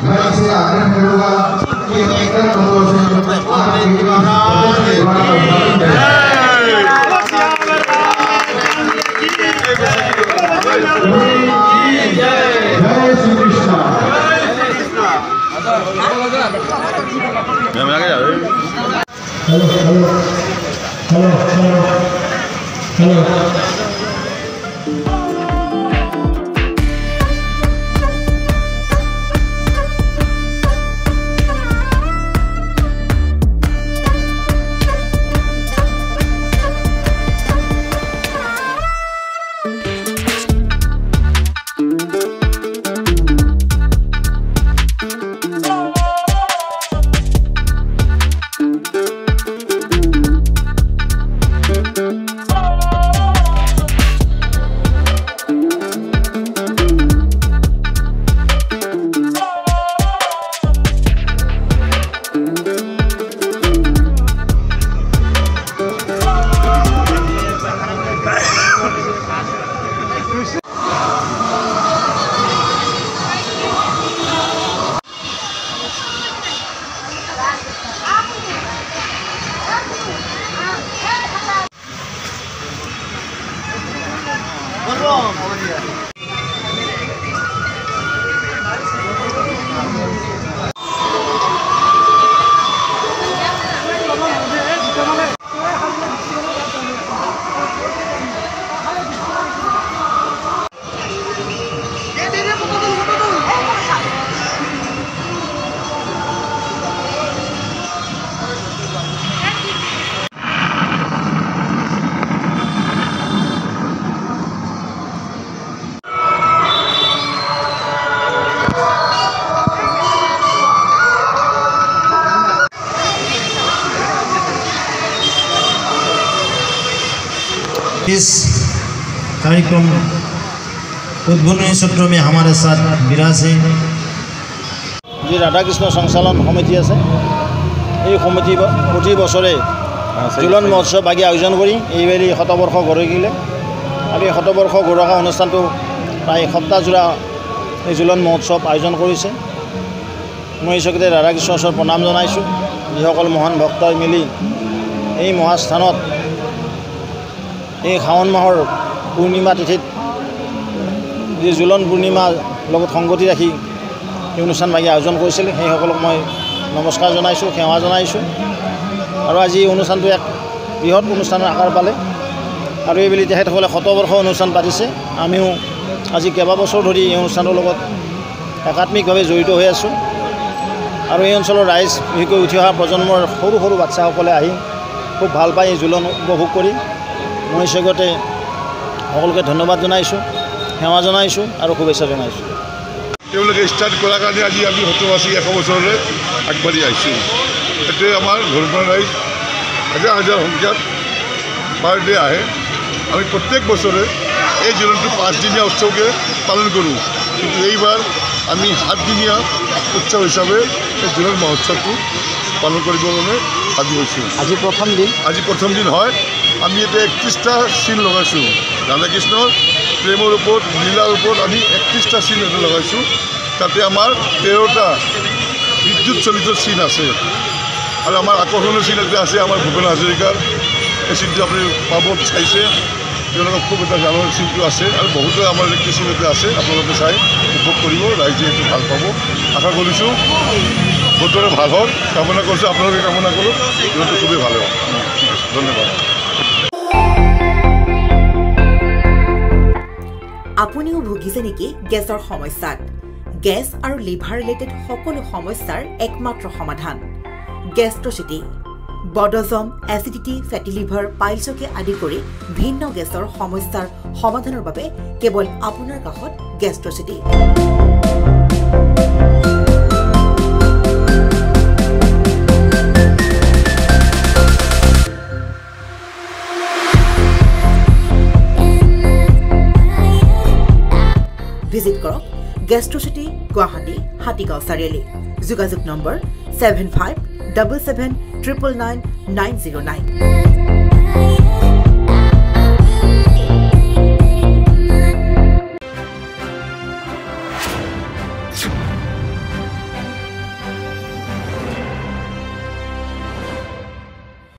मैं इसे आग्रह करूंगा कि एकल प्रदर्शन जय Shri Krishna. Hello hello hello hello hello. इस कार्यक्रम उद्घाटन सत्र में हमारे साथ विराज है जी राधा कृष्ण संचालन समिति আছে এই সমিতি প্রতি বছরে ঝুলন মহোৎসৱ আগে আয়োজন কৰি এইবাৰি শতবৰ্ষ গঢ়িলে আৰু এই শতবৰ্ষ গঢ়া অনুষ্ঠানটো প্ৰায় সপ্তাহজোৰা এই ঝুলন মহোৎসৱ আয়োজন কৰিছে মই সকলোকে ৰাধা কৃষ্ণৰ ওচৰত প্ৰণাম জনাইছোঁ যিসকল মহান ভক্তই মিলি এই মহাস্থানত এই শাওণ মাহৰ পূৰ্ণিমা তিথিত যে ঝুলন পূৰ্ণিমা লগত সংগতি ৰাখি এই অনুষ্ঠান ভাগি আয়োজন কৰিছিল সেইসকলক মই নমস্কাৰ জনাইছোঁ সেৱা জনাইছোঁ আৰু আজি অনুষ্ঠানটো এক বৃহৎ অনুষ্ঠানৰ আকাৰ পালে আৰু এইবেলি তেখেতসকলে শতবৰ্ষ অনুষ্ঠান পাতিছে আমিও আজি কেইবাবছৰ ধৰি এই অনুষ্ঠানৰ লগত একাত্মিকভাৱে জড়িত হৈ আছোঁ আৰু এই অঞ্চলৰ ৰাইজ বিশেষকৈ উঠি অহা প্ৰজন্মৰ সৰু সৰু বাচ্চাসকলে আহি খুব ভাল পায় এই ঝুলন উপভোগ কৰি মই সেগতে সকলোকে ধন্যবাদ জনাইছোঁ সেৱা জনাইছোঁ আৰু শুভেচ্ছা জনাইছোঁ তেওঁলোকে ষ্টাৰ্ট কৰাৰ কাৰণে আজি আমি সত্ৰবাসী 100 বছৰলৈ আগবাঢ়ি আহিছোঁ এইটোৱে আমাৰ ঘৰখন ৰাইজ হাজাৰ হাজাৰ সংখ্যাত পাৰ ডে আহে আমি প্ৰত্যেক বছৰে এই ঝুলনটো 5 দিনীয়া উৎসৱকে পালন কৰোঁ কিন্তু এইবাৰ আমি 7 দিনীয়া উৎসৱ হিচাপে এই ঝুলন মহোৎসৱটো পালন কৰিবলৈ সাজু হৈছোঁ আজি প্ৰথম দিন হয় আমি এতিয়া 31টা চিন লগাইছোঁ ৰাধা কৃষ্ণৰ প্ৰেমৰ ওপৰত লীলাৰ ওপৰত আমি 31টা চিন লগাইছোঁ তাতে আমাৰ 13টা বিদ্যুৎ চলিত চিন আছে আৰু আমাৰ আকৰ্ষণীয় চিন এটা আছে আমাৰ ভূপেন হাজৰিকাৰ এই চিনটো আপুনি পাব চাইছে তেওঁলোকৰ খুব এটা ডাঙৰ চিনটো আছে আৰু বহুতো আমাৰ ইলেক্ট্ৰিক চিন এটা আছে আপোনালোকে চাই উপভোগ কৰিব ৰাইজে এইটো ভাল পাব আশা কৰিছোঁ বতৰে ভাল হওক কামনা কৰিছোঁ আপোনালোকে কামনা কৰক এইটো খুবেই ভাল হ'ব ঠিক আছে ধন্যবাদ আপুনিও ভুগিছে নেকি গেছৰ সমস্যাত গেছ আৰু লিভাৰ ৰিলেটেড সকলো সমস্যাৰ একমাত্ৰ সমাধান গেষ্ট্ৰচিটি বডজম এচিডিটি ফেটি লিভাৰ পাইলছকে আদি কৰি ভিন্ন গেছৰ সমস্যাৰ সমাধানৰ বাবে কেৱল আপোনাৰ কাষত গেষ্ট্ৰচিটি ভিজিট কৰক গেষ্ট্ৰচিটি গুৱাহাটী হাতীগাঁও চাৰিআলি যোগাযোগ নম্বৰ 7577999909